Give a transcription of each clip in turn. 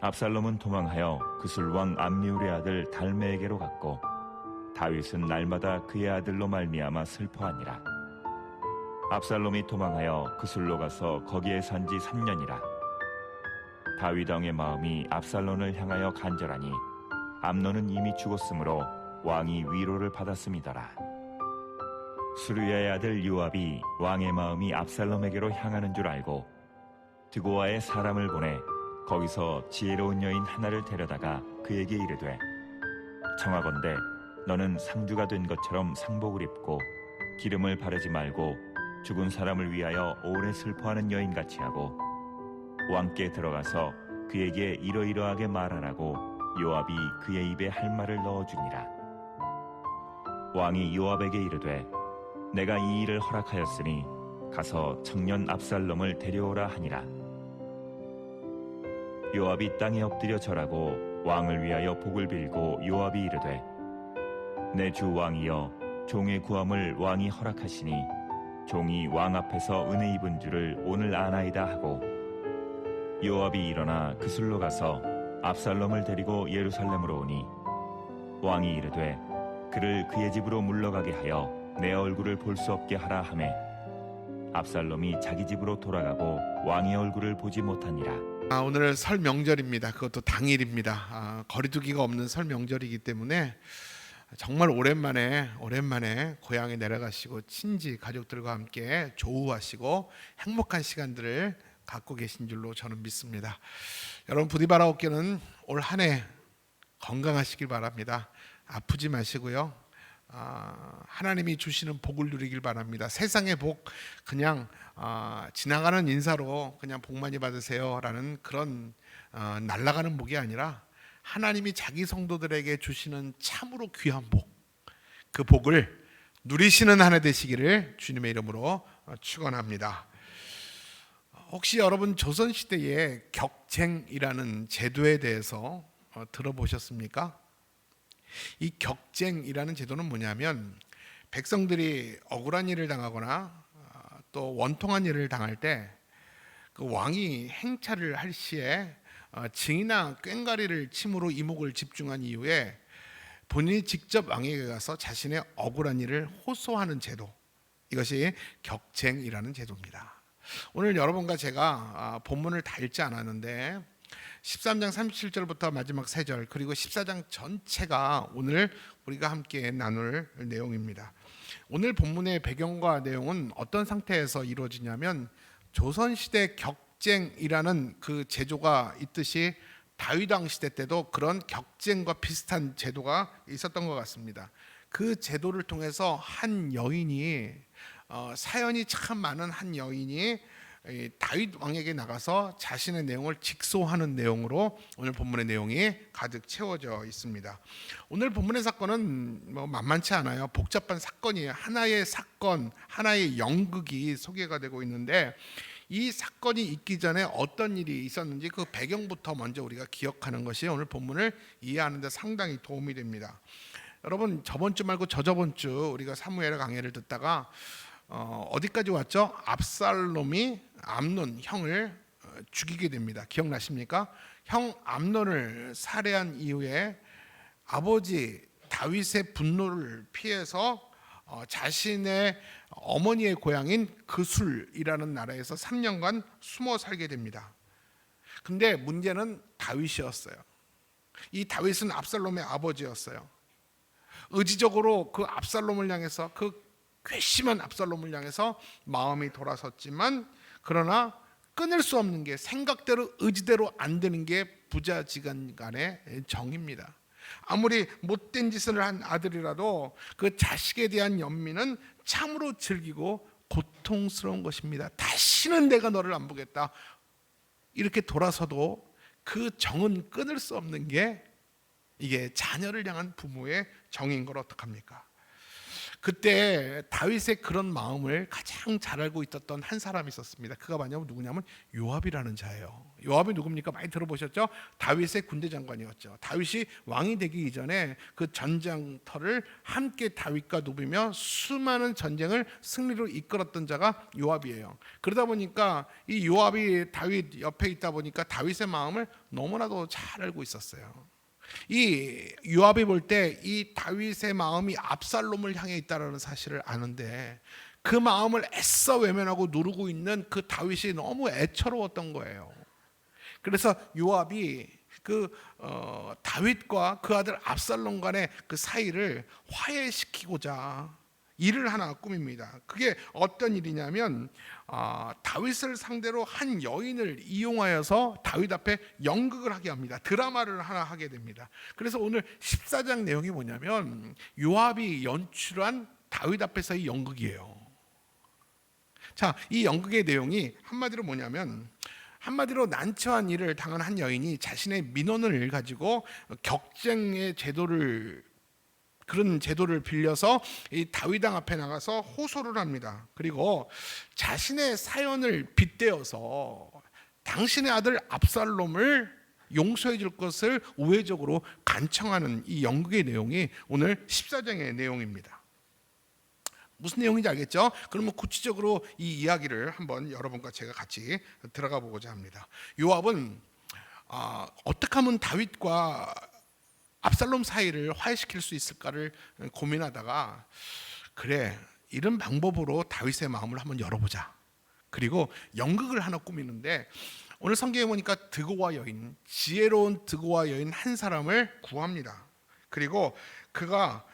압살롬은 도망하여 그술 왕 암미울의 아들 달메에게로 갔고 다윗은 날마다 그의 아들로 말미암아 슬퍼하니라. 압살롬이 도망하여 그술로 가서 거기에 산 지 3년이라. 다윗 왕의 마음이 압살롬을 향하여 간절하니 암논은 이미 죽었으므로 왕이 위로를 받았음이더라. 수르야의 아들 요압이 왕의 마음이 압살롬에게로 향하는 줄 알고 드고아의 사람을 보내 거기서 지혜로운 여인 하나를 데려다가 그에게 이르되, 청하건대 너는 상주가 된 것처럼 상복을 입고 기름을 바르지 말고 죽은 사람을 위하여 오래 슬퍼하는 여인같이 하고 왕께 들어가서 그에게 이러이러하게 말하라고 요압이 그의 입에 할 말을 넣어주니라. 왕이 요압에게 이르되, 내가 이 일을 허락하였으니 가서 청년 압살롬을 데려오라 하니라. 요압이 땅에 엎드려 절하고 왕을 위하여 복을 빌고 요압이 이르되, 내 주 왕이여, 종의 구함을 왕이 허락하시니 종이 왕 앞에서 은혜 입은 줄을 오늘 아나이다 하고, 요압이 일어나 그술로 가서 압살롬을 데리고 예루살렘으로 오니 왕이 이르되, 그를 그의 집으로 물러가게 하여 내 얼굴을 볼 수 없게 하라 하매 압살롬이 자기 집으로 돌아가고 왕의 얼굴을 보지 못하니라. 오늘 설 명절입니다. 그것도 당일입니다. 거리두기가 없는 설 명절이기 때문에 정말 오랜만에 고향에 내려가시고 친지 가족들과 함께 조우하시고 행복한 시간들을 갖고 계신 줄로 저는 믿습니다. 여러분, 부디 바라옵기는 올 한 해 건강하시길 바랍니다. 아프지 마시고요. 하나님이 주시는 복을 누리길 바랍니다. 세상의 복 그냥 지나가는 인사로 그냥 복 많이 받으세요라는 그런 날아가는 복이 아니라 하나님이 자기 성도들에게 주시는 참으로 귀한 복, 그 복을 누리시는 한 해 되시기를 주님의 이름으로 축원합니다. 혹시 여러분 조선시대의 격쟁이라는 제도에 대해서 들어보셨습니까? 이 격쟁이라는 제도는 뭐냐면, 백성들이 억울한 일을 당하거나 또 원통한 일을 당할 때 그 왕이 행차를 할 시에 징이나 꽹과리를 침으로 이목을 집중한 이후에 본인이 직접 왕에게 가서 자신의 억울한 일을 호소하는 제도, 이것이 격쟁이라는 제도입니다. 오늘 여러분과 제가 본문을 다 읽지 않았는데 13장 37절부터 마지막 3절 그리고 14장 전체가 오늘 우리가 함께 나눌 내용입니다. 오늘 본문의 배경과 내용은 어떤 상태에서 이루어지냐면, 조선시대 격쟁이라는 그 제도가 있듯이 다윗 왕 시대 때도 그런 격쟁과 비슷한 제도가 있었던 것 같습니다. 그 제도를 통해서 한 여인이 사연이 참 많은 한 여인이 다윗 왕에게 나가서 자신의 내용을 직소하는 내용으로 오늘 본문의 내용이 가득 채워져 있습니다. 오늘 본문의 사건은 만만치 않아요. 복잡한 사건이에요. 하나의 사건, 하나의 연극이 소개가 되고 있는데, 이 사건이 있기 전에 어떤 일이 있었는지 그 배경부터 먼저 우리가 기억하는 것이 오늘 본문을 이해하는 데 상당히 도움이 됩니다. 여러분, 저번 주 말고 저저번 주 우리가 사무엘 강해를 듣다가 어디까지 왔죠? 압살롬이 암논 형을 죽이게 됩니다. 기억나십니까? 형 암논을 살해한 이후에 아버지 다윗의 분노를 피해서 자신의 어머니의 고향인 그술이라는 나라에서 3년간 숨어 살게 됩니다. 근데 문제는 다윗이었어요. 이 다윗은 압살롬의 아버지였어요. 의지적으로 그 압살롬을 향해서, 그 괘씸한 압살롬을 향해서 마음이 돌아섰지만, 그러나 끊을 수 없는 게, 생각대로 의지대로 안 되는 게 부자지간간의 정입니다. 아무리 못된 짓을 한 아들이라도 그 자식에 대한 연민은 참으로 즐기고 고통스러운 것입니다. 다시는 내가 너를 안 보겠다, 이렇게 돌아서도 그 정은 끊을 수 없는 게 이게 자녀를 향한 부모의 정인 걸 어떡합니까? 그때 다윗의 그런 마음을 가장 잘 알고 있었던 한 사람이 있었습니다. 그가 누구냐면 요압이라는 자예요. 요압이 누굽니까? 많이 들어보셨죠? 다윗의 군대 장관이었죠. 다윗이 왕이 되기 이전에 그 전장터를 함께 다윗과 누비며 수많은 전쟁을 승리로 이끌었던 자가 요압이에요. 그러다 보니까 이 요압이 다윗 옆에 있다 보니까 다윗의 마음을 너무나도 잘 알고 있었어요. 이 요압이 볼 때 이 다윗의 마음이 압살롬을 향해 있다는 사실을 아는데 그 마음을 애써 외면하고 누르고 있는 그 다윗이 너무 애처로웠던 거예요. 그래서 요압이 다윗과 그 아들 압살롬 간의 그 사이를 화해시키고자 일을 하나 꾸밉니다. 그게 어떤 일이냐면 다윗을 상대로 한 여인을 이용하여서 다윗 앞에 연극을 하게 합니다. 드라마를 하나 하게 됩니다. 그래서 오늘 14장 내용이 뭐냐면 요압이 연출한 다윗 앞에서의 연극이에요. 자, 이 연극의 내용이 한마디로 난처한 일을 당한 한 여인이 자신의 민원을 가지고 격쟁의 그런 제도를 빌려서 이 다윗왕 앞에 나가서 호소를 합니다. 그리고 자신의 사연을 빗대어서 당신의 아들 압살롬을 용서해 줄 것을 우회적으로 간청하는 이 연극의 내용이 오늘 14장의 내용입니다. 무슨 내용인지 알겠죠? 그러면 구체적으로 이 이야기를 한번 여러분과 제가 같이 들어가 보고자 합니다. 요압은 어떻게 하면 다윗과 압살롬 사이를 화해시킬 수 있을까를 고민하다가 그래, 이런 방법으로 다윗의 마음을 한번 열어보자. 그리고 연극을 하나 꾸미는데 오늘 성경에 보니까 지혜로운 드고와 여인 한 사람을 구합니다. 그리고 그가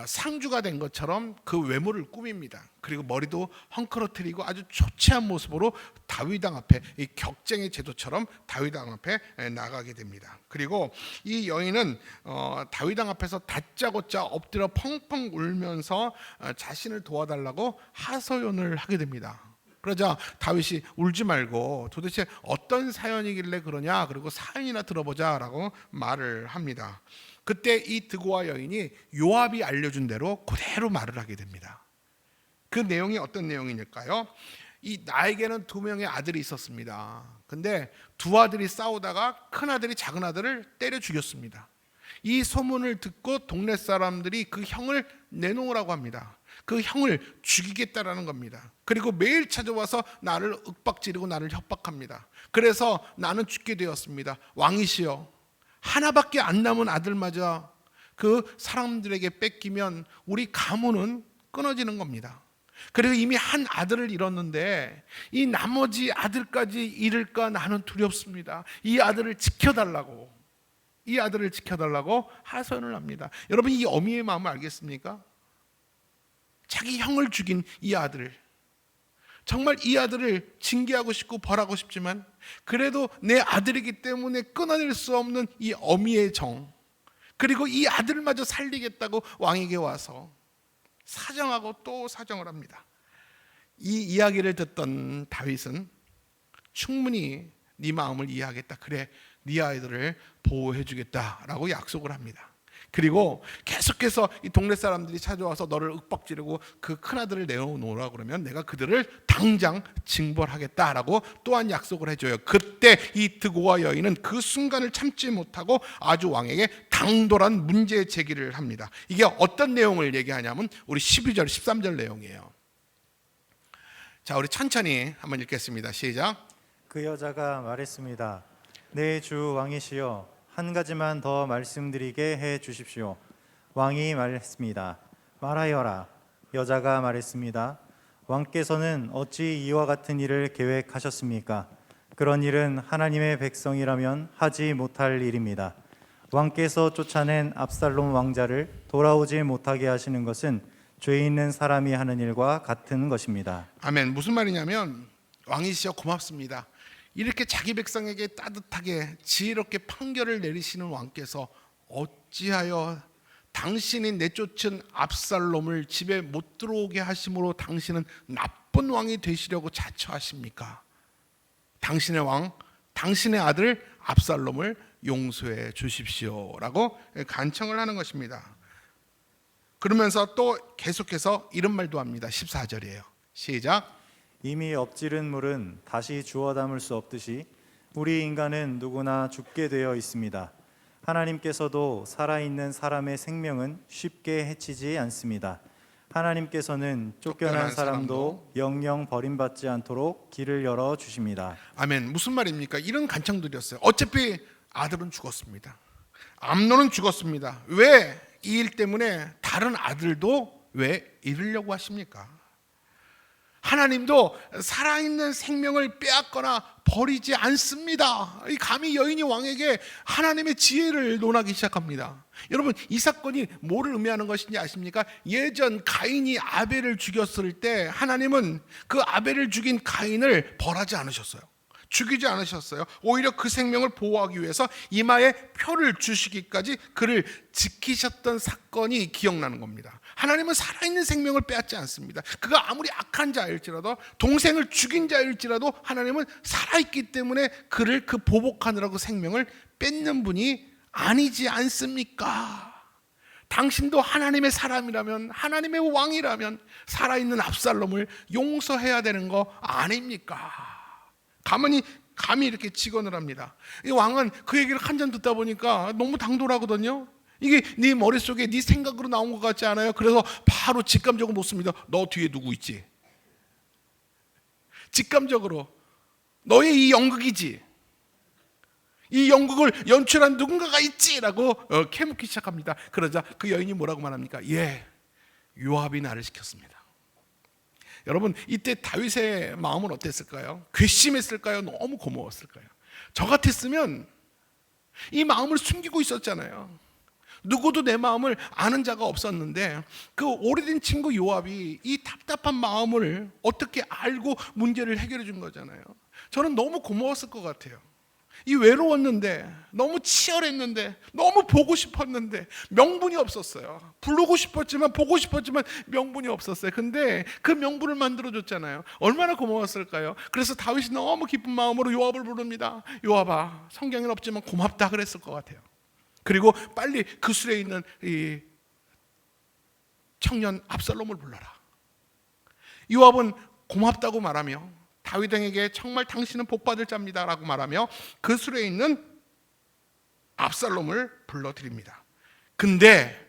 상주가 된 것처럼 그 외모를 꾸밉니다. 그리고 머리도 헝클어뜨리고 아주 초췌한 모습으로 다윗왕 앞에 이 격쟁의 제도처럼 다윗왕 앞에 나가게 됩니다. 그리고 이 여인은 다윗왕 앞에서 다짜고짜 엎드려 펑펑 울면서 자신을 도와달라고 하소연을 하게 됩니다. 그러자 다윗이 울지 말고 도대체 어떤 사연이길래 그러냐, 그리고 사연이나 들어보자라고 말을 합니다. 그때 이 드고와 여인이 요압이 알려준 대로 그대로 말을 하게 됩니다. 그 내용이 어떤 내용일까요? 나에게는 2명의 아들이 있었습니다. 근데 2아들이 싸우다가 큰 아들이 작은 아들을 때려 죽였습니다. 이 소문을 듣고 동네 사람들이 그 형을 내놓으라고 합니다. 그 형을 죽이겠다라는 겁니다. 그리고 매일 찾아와서 나를 윽박지르고 나를 협박합니다. 그래서 나는 죽게 되었습니다. 왕이시여, 하나밖에 안 남은 아들마저 그 사람들에게 뺏기면 우리 가문은 끊어지는 겁니다. 그리고 이미 한 아들을 잃었는데 이 나머지 아들까지 잃을까 나는 두렵습니다. 이 아들을 지켜달라고 하소연을 합니다. 여러분, 이 어미의 마음을 알겠습니까? 자기 형을 죽인 이 아들, 정말 이 아들을 징계하고 싶고 벌하고 싶지만 그래도 내 아들이기 때문에 끊어낼 수 없는 이 어미의 정, 그리고 이 아들마저 살리겠다고 왕에게 와서 사정하고 또 사정을 합니다. 이 이야기를 듣던 다윗은 충분히 네 마음을 이해하겠다, 그래, 네 아이들을 보호해 주겠다라고 약속을 합니다. 그리고 계속해서 이 동네 사람들이 찾아와서 너를 윽박지르고 그 큰아들을 내어놓으라 그러면 내가 그들을 당장 징벌하겠다라고 또한 약속을 해줘요. 그때 이 드고와 여인은 그 순간을 참지 못하고 아주 왕에게 당돌한 문제 제기를 합니다. 이게 어떤 내용을 얘기하냐면 우리 12절 13절 내용이에요. 자, 우리 천천히 한번 읽겠습니다. 시작. 그 여자가 말했습니다. 내 주 왕이시여, 한 가지만 더 말씀드리게 해 주십시오. 왕이 말했습니다. 말하여라. 여자가 말했습니다. 왕께서는 어찌 이와 같은 일을 계획하셨습니까? 그런 일은 하나님의 백성이라면 하지 못할 일입니다. 왕께서 쫓아낸 압살롬 왕자를 돌아오지 못하게 하시는 것은 죄 있는 사람이 하는 일과 같은 것입니다. 아멘. 무슨 말이냐면 왕이시여 고맙습니다. 이렇게 자기 백성에게 따뜻하게 지혜롭게 판결을 내리시는 왕께서 어찌하여 당신이 내쫓은 압살롬을 집에 못 들어오게 하심으로 당신은 나쁜 왕이 되시려고 자처하십니까? 당신의 왕, 당신의 아들 압살롬을 용서해 주십시오라고 간청을 하는 것입니다. 그러면서 또 계속해서 이런 말도 합니다. 14절이에요. 시작. 이미 엎지른 물은 다시 주워 담을 수 없듯이 우리 인간은 누구나 죽게 되어 있습니다. 하나님께서도 살아있는 사람의 생명은 쉽게 해치지 않습니다. 하나님께서는 쫓겨난 사람도 영영 버림받지 않도록 길을 열어 주십니다. 아멘. 무슨 말입니까? 이런 간청들이었어요. 어차피 아들은 죽었습니다. 암논은 죽었습니다. 왜 이 일 때문에 다른 아들도 왜 잃으려고 하십니까? 하나님도 살아있는 생명을 빼앗거나 버리지 않습니다. 감히 여인이 왕에게 하나님의 지혜를 논하기 시작합니다. 여러분, 이 사건이 뭐를 의미하는 것인지 아십니까? 예전 가인이 아벨을 죽였을 때 하나님은 그 아벨을 죽인 가인을 벌하지 않으셨어요. 죽이지 않으셨어요. 오히려 그 생명을 보호하기 위해서 이마에 표를 주시기까지 그를 지키셨던 사건이 기억나는 겁니다. 하나님은 살아있는 생명을 빼앗지 않습니다. 그가 아무리 악한 자일지라도, 동생을 죽인 자일지라도 하나님은 살아있기 때문에 그를 그 보복하느라고 생명을 뺏는 분이 아니지 않습니까? 당신도 하나님의 사람이라면, 하나님의 왕이라면 살아있는 압살롬을 용서해야 되는 거 아닙니까? 감히 이렇게 직언을 합니다. 이 왕은 그 얘기를 한참 듣다 보니까 너무 당돌하거든요. 이게 네 머릿속에 네 생각으로 나온 것 같지 않아요? 그래서 바로 직감적으로 묻습니다. 너 뒤에 누구 있지? 직감적으로 너의 이 연극이지? 이 연극을 연출한 누군가가 있지라고 캐묻기 시작합니다. 그러자 그 여인이 뭐라고 말합니까? 예, 요압이 나를 시켰습니다. 여러분, 이때 다윗의 마음은 어땠을까요? 괘씸했을까요? 너무 고마웠을까요? 저 같았으면 이 마음을 숨기고 있었잖아요. 누구도 내 마음을 아는 자가 없었는데 그 오래된 친구 요압이 이 답답한 마음을 어떻게 알고 문제를 해결해 준 거잖아요. 저는 너무 고마웠을 것 같아요. 이 외로웠는데, 너무 치열했는데, 너무 보고 싶었는데 명분이 없었어요. 부르고 싶었지만, 보고 싶었지만 명분이 없었어요. 근데 그 명분을 만들어줬잖아요. 얼마나 고마웠을까요? 그래서 다윗이 너무 기쁜 마음으로 요압을 부릅니다. 요압아, 성경에는 없지만 고맙다 그랬을 것 같아요. 그리고 빨리 그 술에 있는 이 청년 압살롬을 불러라. 요압은 고맙다고 말하며 다윗에게 정말 당신은 복받을 자입니다 라고 말하며 그 술에 있는 압살롬을 불러드립니다. 근데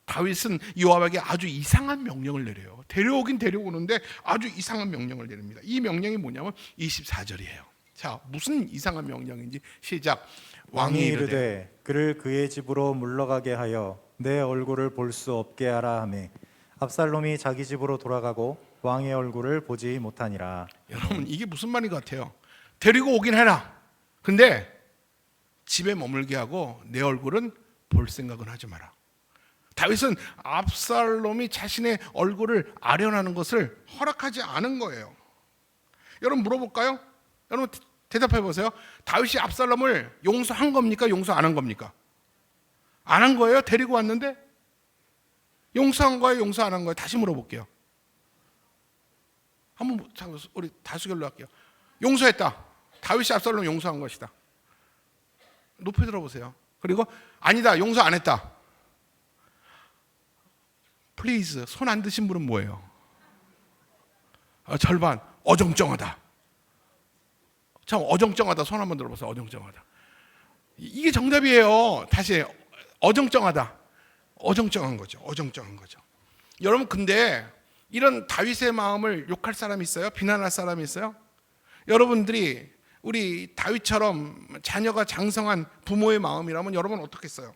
다윗은 요압에게 아주 이상한 명령을 내려요. 데려오긴 데려오는데 아주 이상한 명령을 내립니다. 이 명령이 뭐냐면 24절이에요. 자, 무슨 이상한 명령인지 시작. 왕이 이르되 그를 그의 집으로 물러가게 하여 내 얼굴을 볼 수 없게 하라 하매 압살롬이 자기 집으로 돌아가고 왕의 얼굴을 보지 못하니라. 여러분, 이게 무슨 말인 것 같아요? 데리고 오긴 해라. 근데 집에 머물게 하고 내 얼굴은 볼 생각은 하지 마라. 다윗은 압살롬이 자신의 얼굴을 아련하는 것을 허락하지 않은 거예요. 여러분, 물어볼까요? 여러분 대답해 보세요. 다윗이 압살롬을 용서한 겁니까? 용서 안 한 겁니까? 안 한 거예요? 데리고 왔는데? 용서한 거예요? 용서 안 한 거예요? 다시 물어볼게요. 한번 우리 다수결로 할게요. 용서했다. 다윗이 압살롬 용서한 것이다. 높이 들어보세요. 그리고 아니다, 용서 안 했다. 플리즈, 손 안 드신 분은 뭐예요? 절반. 어정쩡하다. 참 어정쩡하다. 손 한번 들어보세요. 어정쩡하다. 이게 정답이에요. 다시 어정쩡하다. 어정쩡한 거죠. 어정쩡한 거죠. 여러분, 근데 이런 다윗의 마음을 욕할 사람이 있어요? 비난할 사람이 있어요? 여러분들이 우리 다윗처럼 자녀가 장성한 부모의 마음이라면 여러분 어떻겠어요?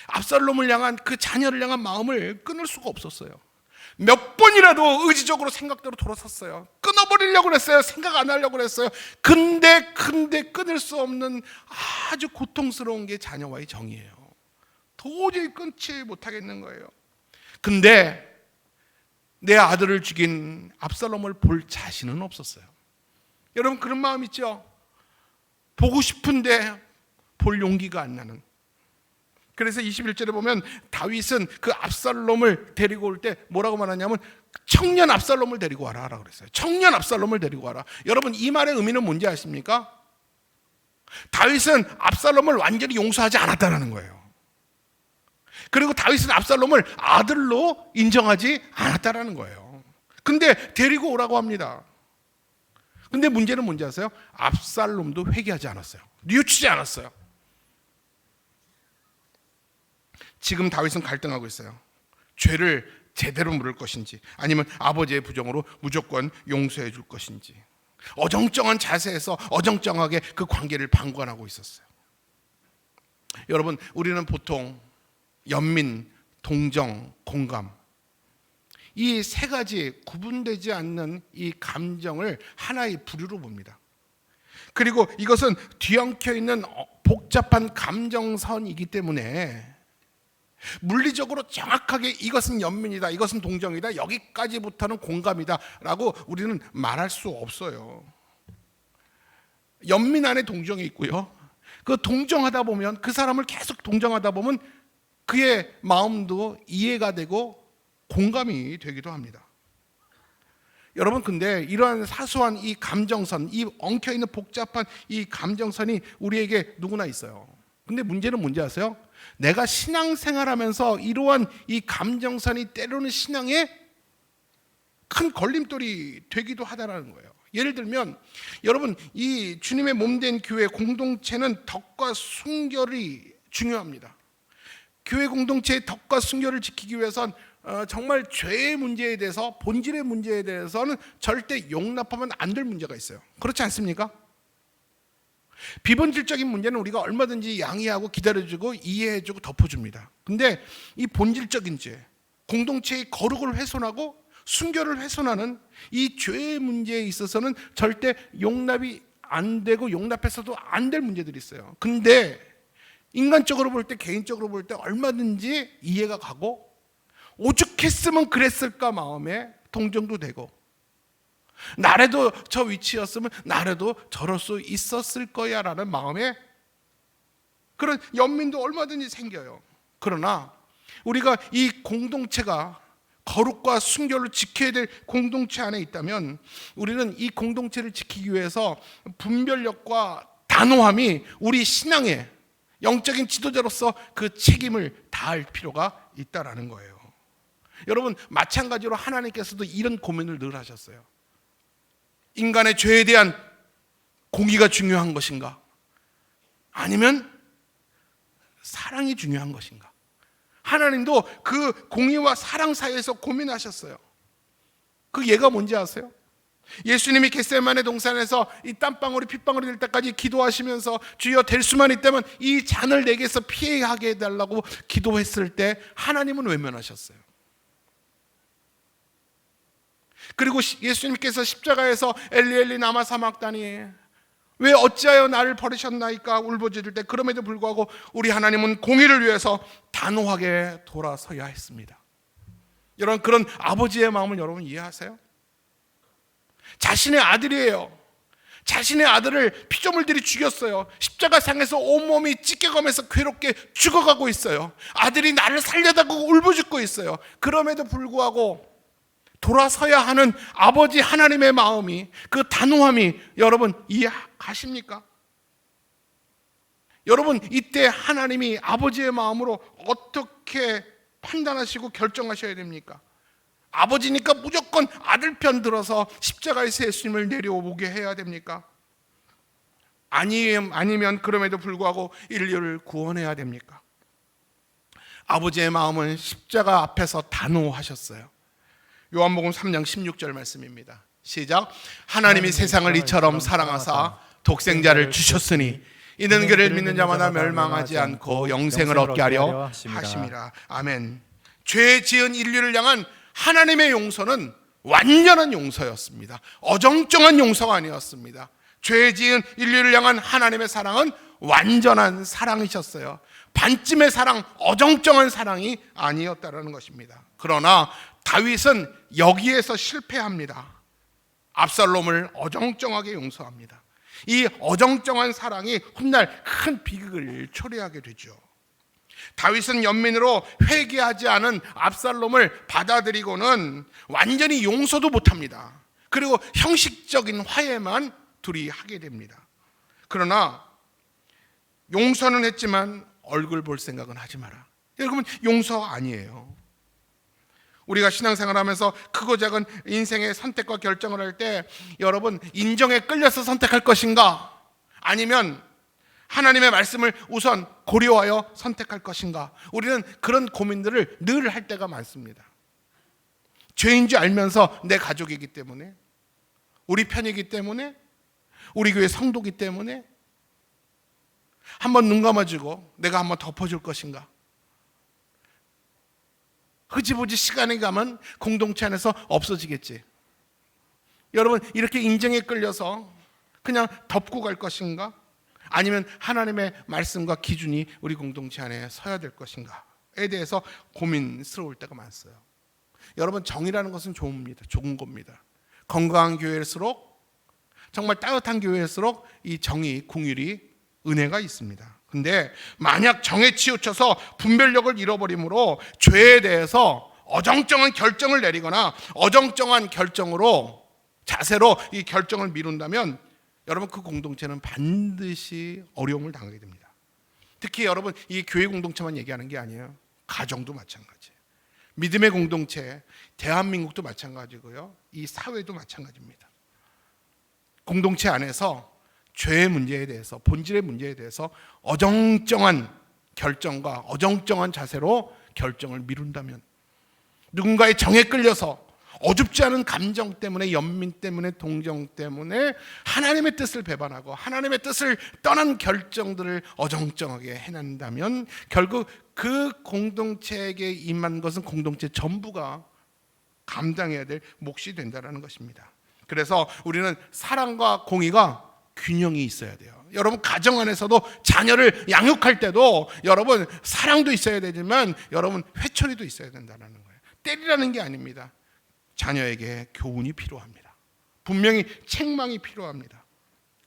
압살롬을 향한 그 자녀를 향한 마음을 끊을 수가 없었어요. 몇 번이라도 의지적으로 생각대로 돌아섰어요. 끊어버리려고 그랬어요. 생각 안 하려고 그랬어요. 근데 끊을 수 없는 아주 고통스러운 게 자녀와의 정이에요. 도저히 끊지 못하겠는 거예요. 근데 내 아들을 죽인 압살롬을 볼 자신은 없었어요. 여러분, 그런 마음 있죠? 보고 싶은데 볼 용기가 안 나는. 그래서 21절에 보면 다윗은 그 압살롬을 데리고 올 때 뭐라고 말하냐면 청년 압살롬을 데리고 와라 라고 그랬어요. 청년 압살롬을 데리고 와라. 여러분, 이 말의 의미는 뭔지 아십니까? 다윗은 압살롬을 완전히 용서하지 않았다는 거예요. 그리고 다윗은 압살롬을 아들로 인정하지 않았다라는 거예요. 근데 데리고 오라고 합니다. 근데 문제는 뭔지 아세요? 압살롬도 회개하지 않았어요. 뉘우치지 않았어요. 지금 다윗은 갈등하고 있어요. 죄를 제대로 물을 것인지 아니면 아버지의 부정으로 무조건 용서해 줄 것인지. 어정쩡한 자세에서 어정쩡하게 그 관계를 방관하고 있었어요. 여러분, 우리는 보통 연민, 동정, 공감, 이 세 가지 구분되지 않는 이 감정을 하나의 부류로 봅니다. 그리고 이것은 뒤엉켜 있는 복잡한 감정선이기 때문에 물리적으로 정확하게 이것은 연민이다, 이것은 동정이다, 여기까지부터는 공감이다 라고 우리는 말할 수 없어요. 연민 안에 동정이 있고요, 그 동정하다 보면, 그 사람을 계속 동정하다 보면 그의 마음도 이해가 되고 공감이 되기도 합니다. 여러분, 근데 이러한 사소한 이 감정선, 이 엉켜있는 복잡한 이 감정선이 우리에게 누구나 있어요. 근데 문제는 뭔지 아세요? 내가 신앙생활하면서 이러한 이 감정선이 때로는 신앙에 큰 걸림돌이 되기도 하다라는 거예요. 예를 들면 여러분, 이 주님의 몸된 교회 공동체는 덕과 순결이 중요합니다. 교회 공동체의 덕과 순결을 지키기 위해선 정말 죄의 문제에 대해서, 본질의 문제에 대해서는 절대 용납하면 안 될 문제가 있어요. 그렇지 않습니까? 비본질적인 문제는 우리가 얼마든지 양해하고 기다려주고 이해해주고 덮어줍니다. 근데 이 본질적인 죄, 공동체의 거룩을 훼손하고 순결을 훼손하는 이 죄의 문제에 있어서는 절대 용납이 안 되고 용납해서도 안 될 문제들이 있어요. 근데 인간적으로 볼 때, 개인적으로 볼 때 얼마든지 이해가 가고, 오죽했으면 그랬을까 마음에 동정도 되고, 나라도 저 위치였으면 나라도 저럴 수 있었을 거야 라는 마음에 그런 연민도 얼마든지 생겨요. 그러나 우리가 이 공동체가 거룩과 순결을 지켜야 될 공동체 안에 있다면, 우리는 이 공동체를 지키기 위해서 분별력과 단호함이 우리 신앙의 영적인 지도자로서 그 책임을 다할 필요가 있다라는 거예요. 여러분, 마찬가지로 하나님께서도 이런 고민을 늘 하셨어요. 인간의 죄에 대한 공의가 중요한 것인가? 아니면 사랑이 중요한 것인가? 하나님도 그 공의와 사랑 사이에서 고민하셨어요. 그 예가 뭔지 아세요? 예수님이 겟세마네 동산에서 이 땀방울이 핏방울이 될 때까지 기도하시면서 주여 될 수만 있다면 이 잔을 내게서 피하게 해달라고 기도했을 때 하나님은 외면하셨어요. 그리고 예수님께서 십자가에서 엘리 엘리 라마 사막다니 왜 어찌하여 나를 버리셨나이까 울부짖을 때, 그럼에도 불구하고 우리 하나님은 공의를 위해서 단호하게 돌아서야 했습니다. 여러분, 그런 아버지의 마음을 여러분 이해하세요? 자신의 아들이에요. 자신의 아들을 피조물들이 죽였어요. 십자가상에서 온몸이 찢겨가면서 괴롭게 죽어가고 있어요. 아들이 나를 살려다고 울부짖고 있어요. 그럼에도 불구하고 돌아서야 하는 아버지 하나님의 마음이, 그 단호함이 여러분 이해가십니까? 여러분, 이때 하나님이 아버지의 마음으로 어떻게 판단하시고 결정하셔야 됩니까? 아버지니까 무조건 아들 편 들어서 십자가에서 예수님을 내려오게 해야 됩니까? 아니면 그럼에도 불구하고 인류를 구원해야 됩니까? 아버지의 마음은 십자가 앞에서 단호하셨어요. 요한복음 3장 16절 말씀입니다. 시작. 하나님이 세상을 이처럼 사랑하사 독생자를 주셨으니 이는 그를 믿는 자마다 멸망하지 않고 영생을 얻게 하려 하심이라. 아멘. 죄 지은 인류를 향한 하나님의 용서는 완전한 용서였습니다. 어정쩡한 용서가 아니었습니다. 죄 지은 인류를 향한 하나님의 사랑은 완전한 사랑이셨어요. 반쯤의 사랑, 어정쩡한 사랑이 아니었다라는 것입니다. 그러나 다윗은 여기에서 실패합니다. 압살롬을 어정쩡하게 용서합니다. 이 어정쩡한 사랑이 훗날 큰 비극을 초래하게 되죠. 다윗은 연민으로 회개하지 않은 압살롬을 받아들이고는 완전히 용서도 못합니다. 그리고 형식적인 화해만 둘이 하게 됩니다. 그러나 용서는 했지만 얼굴 볼 생각은 하지 마라. 여러분, 용서 아니에요. 우리가 신앙생활하면서 크고 작은 인생의 선택과 결정을 할 때 여러분, 인정에 끌려서 선택할 것인가, 아니면 하나님의 말씀을 우선 고려하여 선택할 것인가, 우리는 그런 고민들을 늘 할 때가 많습니다. 죄인 줄 알면서 내 가족이기 때문에, 우리 편이기 때문에, 우리 교회 성도기 때문에 한번 눈 감아주고 내가 한번 덮어줄 것인가, 흐지부지 시간이 가면 공동체 안에서 없어지겠지. 여러분, 이렇게 인정에 끌려서 그냥 덮고 갈 것인가, 아니면 하나님의 말씀과 기준이 우리 공동체 안에 서야 될 것인가에 대해서 고민스러울 때가 많았어요. 여러분, 정의라는 것은 좋은 겁니다. 건강한 교회일수록, 정말 따뜻한 교회일수록 이 정의, 궁율이, 은혜가 있습니다. 근데 만약 정에 치우쳐서 분별력을 잃어버림으로 죄에 대해서 어정쩡한 결정을 내리거나 어정쩡한 결정으로, 자세로 이 결정을 미룬다면 여러분, 그 공동체는 반드시 어려움을 당하게 됩니다. 특히 여러분, 이 교회 공동체만 얘기하는 게 아니에요. 가정도 마찬가지예요. 믿음의 공동체, 대한민국도 마찬가지고요, 이 사회도 마찬가지입니다. 공동체 안에서 죄의 문제에 대해서, 본질의 문제에 대해서 어정쩡한 결정과 어정쩡한 자세로 결정을 미룬다면, 누군가의 정에 끌려서 어줍지 않은 감정 때문에, 연민 때문에, 동정 때문에 하나님의 뜻을 배반하고 하나님의 뜻을 떠난 결정들을 어정쩡하게 해낸다면 결국 그 공동체에게 임한 것은 공동체 전부가 감당해야 될 몫이 된다는 것입니다. 그래서 우리는 사랑과 공의가 균형이 있어야 돼요. 여러분, 가정 안에서도 자녀를 양육할 때도 여러분, 사랑도 있어야 되지만 여러분, 회초리도 있어야 된다는 거예요. 때리라는 게 아닙니다. 자녀에게 교훈이 필요합니다. 분명히 책망이 필요합니다.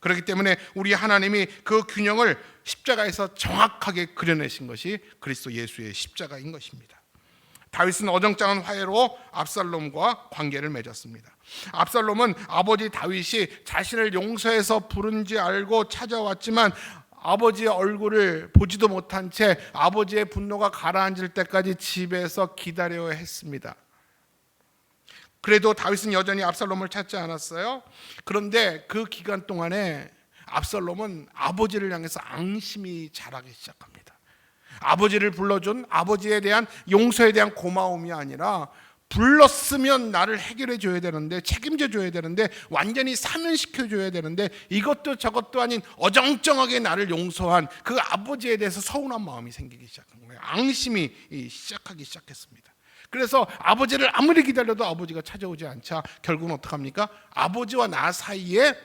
그렇기 때문에 우리 하나님이 그 균형을 십자가에서 정확하게 그려내신 것이 그리스도 예수의 십자가인 것입니다. 다윗은 어정쩡한 화해로 압살롬과 관계를 맺었습니다. 압살롬은 아버지 다윗이 자신을 용서해서 부른지 알고 찾아왔지만 아버지의 얼굴을 보지도 못한 채 아버지의 분노가 가라앉을 때까지 집에서 기다려야 했습니다. 그래도 다윗은 여전히 압살롬을 찾지 않았어요. 그런데 그 기간 동안에 압살롬은 아버지를 향해서 앙심이 자라기 시작합니다. 아버지를 불러준 아버지에 대한 용서에 대한 고마움이 아니라, 불렀으면 나를 해결해 줘야 되는데, 책임져 줘야 되는데, 완전히 사면시켜 줘야 되는데, 이것도 저것도 아닌 어정쩡하게 나를 용서한 그 아버지에 대해서 서운한 마음이 생기기 시작한 거예요. 앙심이 시작하기 시작했습니다. 그래서 아버지를 아무리 기다려도 아버지가 찾아오지 않자 결국은 어떡합니까? 아버지와 나 사이에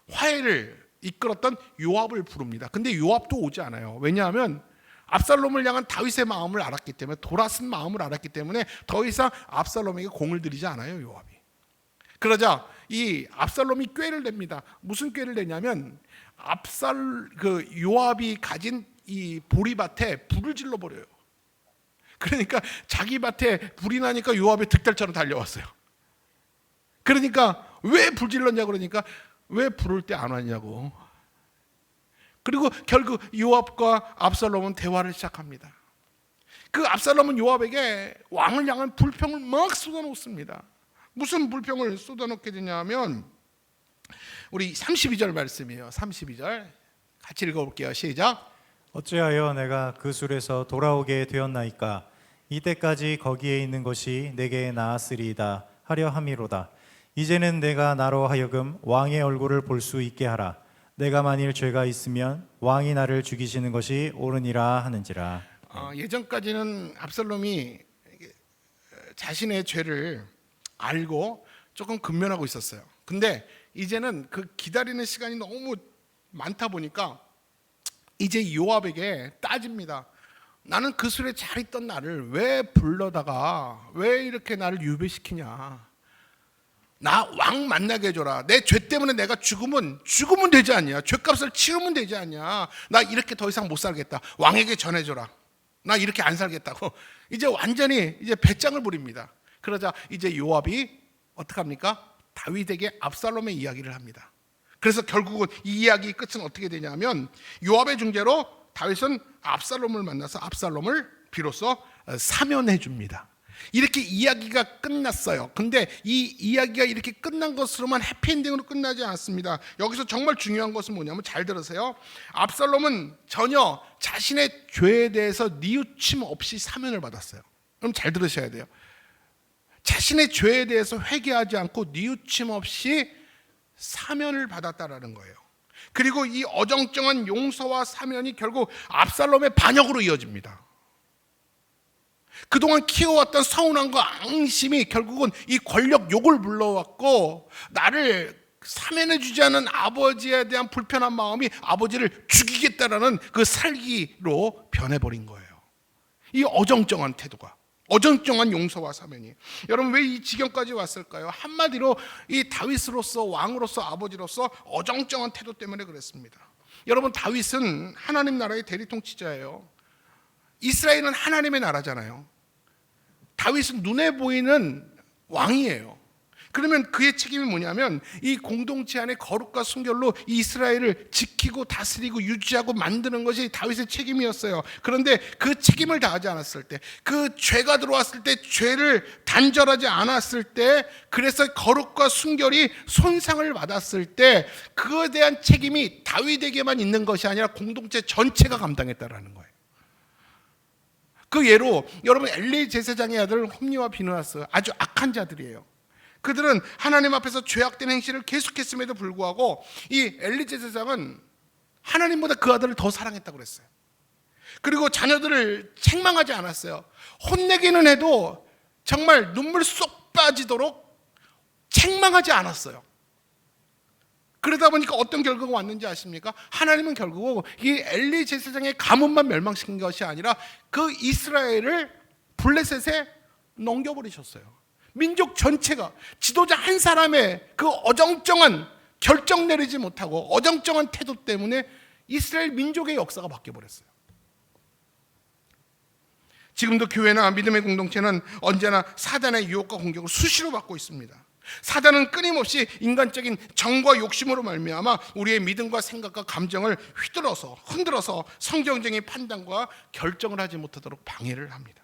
화해를 이끌었던 요압을 부릅니다. 근데 요압도 오지 않아요. 왜냐하면 압살롬을 향한 다윗의 마음을 알았기 때문에, 돌아선 마음을 알았기 때문에 더 이상 압살롬에게 공을 들이지 않아요, 요압이. 그러자 이 압살롬이 꾀를 냅니다. 무슨 꾀를 내냐면 요압이 가진 이 보리밭에 불을 질러 버려요. 그러니까 자기 밭에 불이 나니까 요압이 득달처럼 달려왔어요. 그러니까 왜 불 질렀냐고, 그러니까 왜 부를 때 안 왔냐고. 그리고 결국 요압과 압살롬은 대화를 시작합니다. 그 압살롬은 요압에게 왕을 향한 불평을 막 쏟아놓습니다. 무슨 불평을 쏟아놓게 되냐면 우리 32절 말씀이에요. 32절 같이 읽어볼게요. 시작. 어찌하여 내가 그 술에서 돌아오게 되었나이까? 이때까지 거기에 있는 것이 내게 나았으리이다 하려 함이로다. 이제는 내가 나로 하여금 왕의 얼굴을 볼 수 있게 하라. 내가 만일 죄가 있으면 왕이 나를 죽이시는 것이 옳으니라 하는지라. 예전까지는 압살롬이 자신의 죄를 알고 조금 근면하고 있었어요. 근데 이제는 그 기다리는 시간이 너무 많다 보니까 이제 요압에게 따집니다. 나는 그 술에 잘 있던 나를 왜 불러다가 왜 이렇게 나를 유배시키냐. 나 왕 만나게 해줘라. 내 죄 때문에 내가 죽으면 되지 않냐. 죄값을 치르면 되지 않냐. 나 이렇게 더 이상 못 살겠다. 왕에게 전해줘라. 나 이렇게 안 살겠다고. 이제 완전히 이제 배짱을 부립니다. 그러자 이제 요압이 어떡합니까? 다윗에게 압살롬의 이야기를 합니다. 그래서 결국은 이 이야기 끝은 어떻게 되냐면 요압의 중재로 다윗은 압살롬을 만나서 압살롬을 비로소 사면해 줍니다. 이렇게 이야기가 끝났어요. 근데 이 이야기가 이렇게 끝난 것으로만 해피엔딩으로 끝나지 않았습니다. 여기서 정말 중요한 것은 뭐냐면, 잘 들으세요. 압살롬은 전혀 자신의 죄에 대해서 뉘우침 없이 사면을 받았어요. 그럼 잘 들으셔야 돼요. 자신의 죄에 대해서 회개하지 않고 뉘우침 없이 사면을 받았다라는 거예요. 그리고 이 어정쩡한 용서와 사면이 결국 압살롬의 반역으로 이어집니다. 그동안 키워왔던 서운함과 앙심이 결국은 이 권력 욕을 불러왔고, 나를 사면해주지 않은 아버지에 대한 불편한 마음이 아버지를 죽이겠다라는 그 살기로 변해버린 거예요. 이 어정쩡한 태도가, 어정쩡한 용서와 사면이. 여러분, 왜 이 지경까지 왔을까요? 한마디로 이 다윗으로서, 왕으로서, 아버지로서 어정쩡한 태도 때문에 그랬습니다. 여러분, 다윗은 하나님 나라의 대리통치자예요. 이스라엘은 하나님의 나라잖아요. 다윗은 눈에 보이는 왕이에요. 그러면 그의 책임이 뭐냐면, 이 공동체 안의 거룩과 순결로 이스라엘을 지키고 다스리고 유지하고 만드는 것이 다윗의 책임이었어요. 그런데 그 책임을 다하지 않았을 때, 그 죄가 들어왔을 때, 죄를 단절하지 않았을 때, 그래서 거룩과 순결이 손상을 받았을 때, 그거에 대한 책임이 다윗에게만 있는 것이 아니라 공동체 전체가 감당했다라는 거예요. 그 예로 여러분, 엘리 제사장의 아들 홈리와 비느하스, 아주 악한 자들이에요. 그들은 하나님 앞에서 죄악된 행실을 계속했음에도 불구하고 이 엘리 제사장은 하나님보다 그 아들을 더 사랑했다고 그랬어요. 그리고 자녀들을 책망하지 않았어요. 혼내기는 해도 정말 눈물 쏙 빠지도록 책망하지 않았어요. 그러다 보니까 어떤 결과가 왔는지 아십니까? 하나님은 결국 이 엘리 제사장의 가문만 멸망시킨 것이 아니라 그 이스라엘을 블레셋에 넘겨버리셨어요. 민족 전체가, 지도자 한 사람의 그 어정쩡한 결정 내리지 못하고 어정쩡한 태도 때문에 이스라엘 민족의 역사가 바뀌어버렸어요. 지금도 교회나 믿음의 공동체는 언제나 사단의 유혹과 공격을 수시로 받고 있습니다. 사단은 끊임없이 인간적인 정과 욕심으로 말미암아 우리의 믿음과 생각과 감정을 흔들어서 성경적인 판단과 결정을 하지 못하도록 방해를 합니다.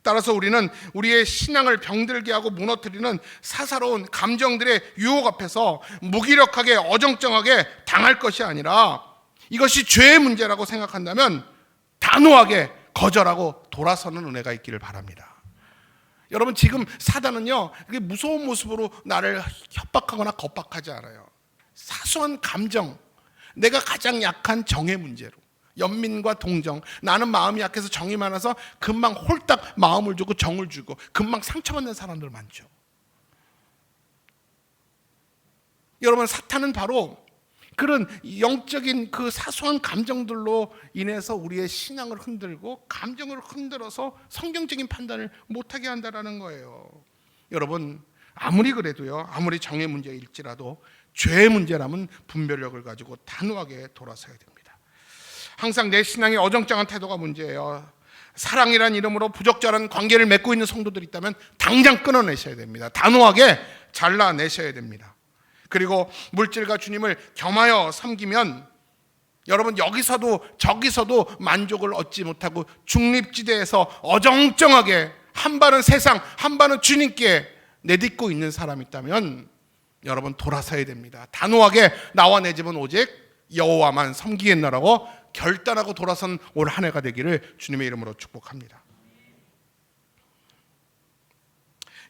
따라서 우리는 우리의 신앙을 병들게 하고 무너뜨리는 사사로운 감정들의 유혹 앞에서 무기력하게 어정쩡하게 당할 것이 아니라, 이것이 죄의 문제라고 생각한다면 단호하게 거절하고 돌아서는 은혜가 있기를 바랍니다. 여러분, 지금 사단은요, 그게 무서운 모습으로 나를 협박하거나 겁박하지 않아요. 사소한 감정, 내가 가장 약한 정의 문제로, 연민과 동정, 나는 마음이 약해서 정이 많아서 금방 홀딱 마음을 주고 정을 주고 금방 상처받는 사람들 많죠. 여러분, 사탄은 바로 그런 영적인 그 사소한 감정들로 인해서 우리의 신앙을 흔들고 감정을 흔들어서 성경적인 판단을 못하게 한다는 거예요. 여러분, 아무리 그래도요, 아무리 정의 문제일지라도 죄의 문제라면 분별력을 가지고 단호하게 돌아서야 됩니다. 항상 내 신앙의 어정쩡한 태도가 문제예요. 사랑이란 이름으로 부적절한 관계를 맺고 있는 성도들이 있다면 당장 끊어내셔야 됩니다. 단호하게 잘라내셔야 됩니다. 그리고 물질과 주님을 겸하여 섬기면 여러분, 여기서도 저기서도 만족을 얻지 못하고 중립지대에서 어정쩡하게 한 발은 세상, 한 발은 주님께 내딛고 있는 사람이 있다면 여러분, 돌아서야 됩니다. 단호하게 나와 내 집은 오직 여호와만 섬기겠노라고 결단하고 돌아선 올 한 해가 되기를 주님의 이름으로 축복합니다.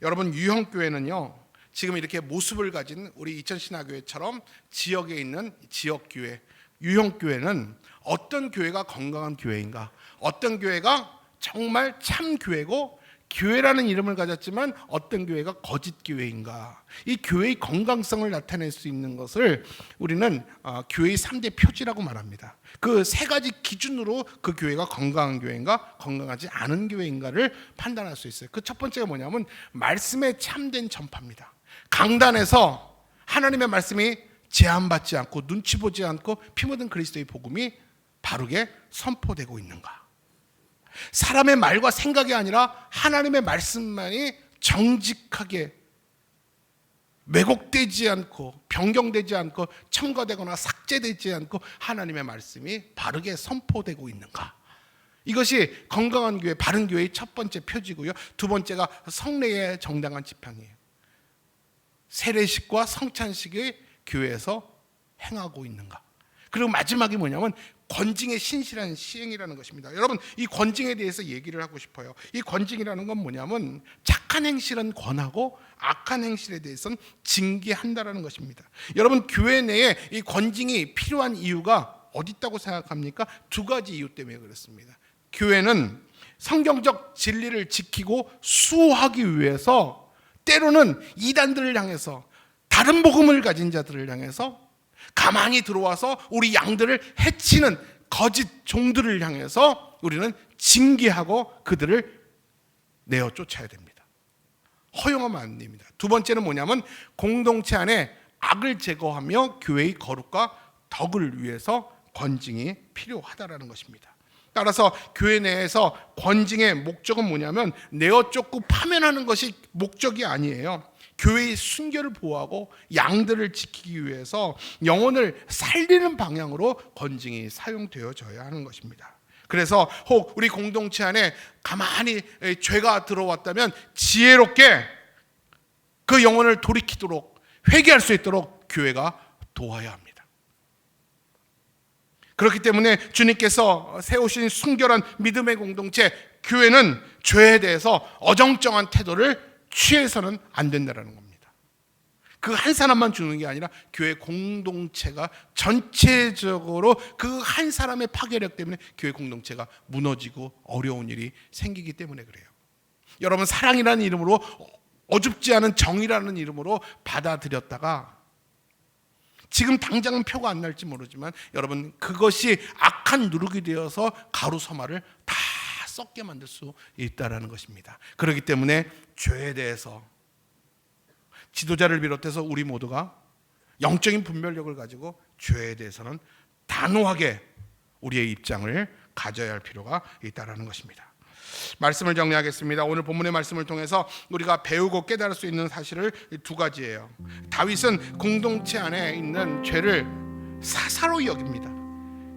여러분, 유형교회는요, 지금 이렇게 모습을 가진 우리 이천신화교회처럼 지역에 있는 지역교회, 유형교회는 어떤 교회가 건강한 교회인가, 어떤 교회가 정말 참 교회고 교회라는 이름을 가졌지만 어떤 교회가 거짓 교회인가, 이 교회의 건강성을 나타낼 수 있는 것을 우리는 교회의 3대 표지라고 말합니다. 그 세 가지 기준으로 그 교회가 건강한 교회인가 건강하지 않은 교회인가를 판단할 수 있어요. 그 첫 번째가 뭐냐면 말씀에 참된 전파입니다. 강단에서 하나님의 말씀이 제한받지 않고 눈치 보지 않고 피 묻은 그리스도의 복음이 바르게 선포되고 있는가, 사람의 말과 생각이 아니라 하나님의 말씀만이 정직하게 왜곡되지 않고 변경되지 않고 첨가되거나 삭제되지 않고 하나님의 말씀이 바르게 선포되고 있는가, 이것이 건강한 교회, 바른 교회의 첫 번째 표지고요. 두 번째가 성례의 정당한 집행이에요. 세례식과 성찬식의 교회에서 행하고 있는가. 그리고 마지막이 뭐냐면 권징의 신실한 시행이라는 것입니다. 여러분, 이 권징에 대해서 얘기를 하고 싶어요. 이 권징이라는 건 뭐냐면 착한 행실은 권하고 악한 행실에 대해서는 징계한다라는 것입니다. 여러분, 교회 내에 이 권징이 필요한 이유가 어디 있다고 생각합니까? 두 가지 이유 때문에 그렇습니다. 교회는 성경적 진리를 지키고 수호하기 위해서 때로는 이단들을 향해서, 다른 복음을 가진 자들을 향해서 가만히 들어와서 우리 양들을 해치는 거짓 종들을 향해서 우리는 징계하고 그들을 내어 쫓아야 됩니다. 허용하면 안 됩니다. 두 번째는 뭐냐면 공동체 안에 악을 제거하며 교회의 거룩과 덕을 위해서 권징이 필요하다라는 것입니다. 따라서 교회 내에서 권징의 목적은 뭐냐면 내어 쫓고 파면하는 것이 목적이 아니에요. 교회의 순결을 보호하고 양들을 지키기 위해서 영혼을 살리는 방향으로 권징이 사용되어져야 하는 것입니다. 그래서 혹 우리 공동체 안에 가만히 죄가 들어왔다면 지혜롭게 그 영혼을 돌이키도록, 회개할 수 있도록 교회가 도와야 합니다. 그렇기 때문에 주님께서 세우신 순결한 믿음의 공동체, 교회는 죄에 대해서 어정쩡한 태도를 취해서는 안 된다는 겁니다. 그 한 사람만 주는 게 아니라 교회 공동체가 전체적으로 그 한 사람의 파괴력 때문에 교회 공동체가 무너지고 어려운 일이 생기기 때문에 그래요. 여러분, 사랑이라는 이름으로, 어줍지 않은 정의라는 이름으로 받아들였다가 지금 당장은 표가 안 날지 모르지만 여러분, 그것이 악한 누룩이 되어서 가루서마를 다 썩게 만들 수 있다는 것입니다. 그렇기 때문에 죄에 대해서 지도자를 비롯해서 우리 모두가 영적인 분별력을 가지고 죄에 대해서는 단호하게 우리의 입장을 가져야 할 필요가 있다는 것입니다. 말씀을 정리하겠습니다. 오늘 본문의 말씀을 통해서 우리가 배우고 깨달을 수 있는 사실을 두 가지예요. 다윗은 공동체 안에 있는 죄를 사사로이 여깁니다.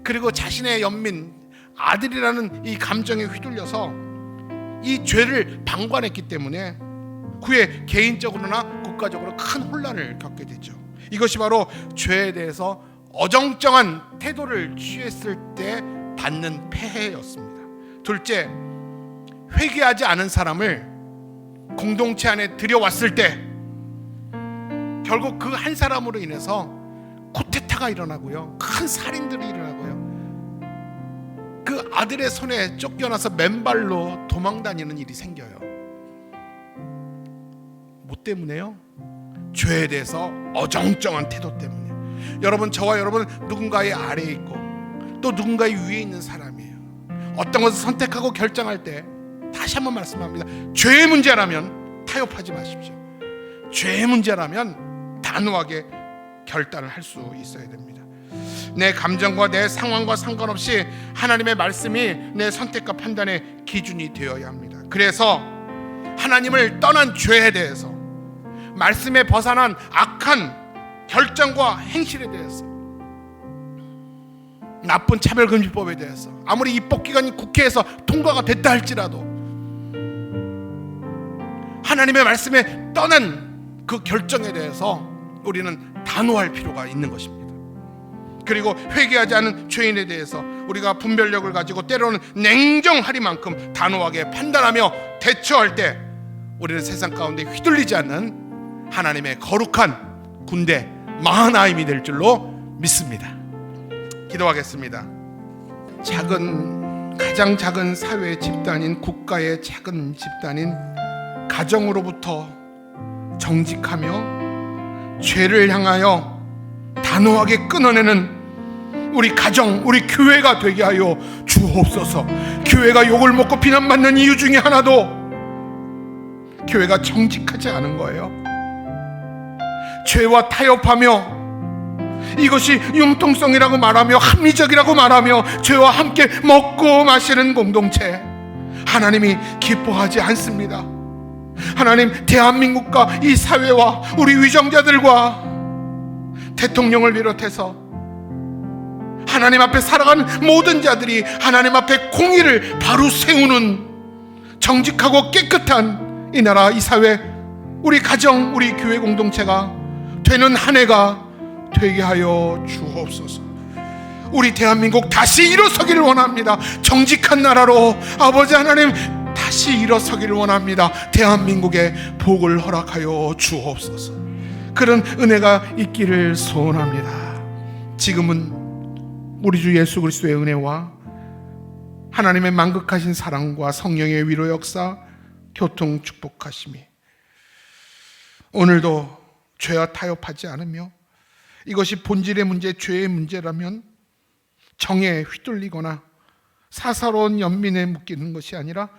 그리고 자신의 연민, 아들이라는 이 감정에 휘둘려서 이 죄를 방관했기 때문에 후에 개인적으로나 국가적으로 큰 혼란을 겪게 되죠. 이것이 바로 죄에 대해서 어정쩡한 태도를 취했을 때 받는 폐해였습니다. 둘째, 회개하지 않은 사람을 공동체 안에 들여왔을 때 결국 그 한 사람으로 인해서 쿠데타가 일어나고요, 큰 살인들이 일어나고요, 그 아들의 손에 쫓겨나서 맨발로 도망다니는 일이 생겨요. 뭐 때문에요? 죄에 대해서 어정쩡한 태도 때문에. 여러분, 저와 여러분 누군가의 아래에 있고 또 누군가의 위에 있는 사람이에요. 어떤 것을 선택하고 결정할 때 다시 한번 말씀합니다. 죄의 문제라면 타협하지 마십시오. 죄의 문제라면 단호하게 결단을 할 수 있어야 됩니다. 내 감정과 내 상황과 상관없이 하나님의 말씀이 내 선택과 판단의 기준이 되어야 합니다. 그래서 하나님을 떠난 죄에 대해서, 말씀에 벗어난 악한 결정과 행실에 대해서, 나쁜 차별금지법에 대해서 아무리 입법기관이 국회에서 통과가 됐다 할지라도 하나님의 말씀에 떠난 그 결정에 대해서 우리는 단호할 필요가 있는 것입니다. 그리고 회개하지 않은 죄인에 대해서 우리가 분별력을 가지고 때로는 냉정하리만큼 단호하게 판단하며 대처할 때 우리는 세상 가운데 휘둘리지 않는 하나님의 거룩한 군대 마하나임이 될 줄로 믿습니다. 기도하겠습니다. 가장 작은 사회의 집단인, 국가의 작은 집단인 가정으로부터 정직하며 죄를 향하여 단호하게 끊어내는 우리 가정, 우리 교회가 되게 하여 주옵소서. 교회가 욕을 먹고 비난받는 이유 중에 하나도 교회가 정직하지 않은 거예요. 죄와 타협하며 이것이 융통성이라고 말하며 합리적이라고 말하며 죄와 함께 먹고 마시는 공동체, 하나님이 기뻐하지 않습니다. 하나님, 대한민국과 이 사회와 우리 위정자들과 대통령을 비롯해서 하나님 앞에 살아가는 모든 자들이 하나님 앞에 공의를 바로 세우는 정직하고 깨끗한 이 나라, 이 사회, 우리 가정, 우리 교회 공동체가 되는 한 해가 되게 하여 주옵소서. 우리 대한민국 다시 일어서기를 원합니다. 정직한 나라로 아버지 하나님 다시 일어서기를 원합니다. 대한민국에 복을 허락하여 주옵소서. 그런 은혜가 있기를 소원합니다. 지금은 우리 주 예수 그리스도의 은혜와 하나님의 만극하신 사랑과 성령의 위로 역사, 교통 축복하심이 오늘도 죄와 타협하지 않으며 이것이 본질의 문제, 죄의 문제라면 정에 휘둘리거나 사사로운 연민에 묶이는 것이 아니라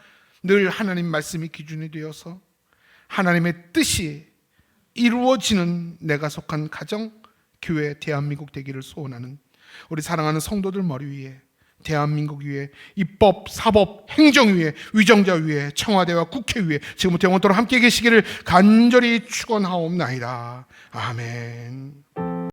늘 하나님 말씀이 기준이 되어서 하나님의 뜻이 이루어지는 내가 속한 가정, 교회, 대한민국 되기를 소원하는 우리 사랑하는 성도들 머리 위에, 대한민국 위에, 입법, 사법, 행정 위에, 위정자 위에, 청와대와 국회 위에 지금부터 영원토록 함께 계시기를 간절히 축원하옵나이다. 아멘.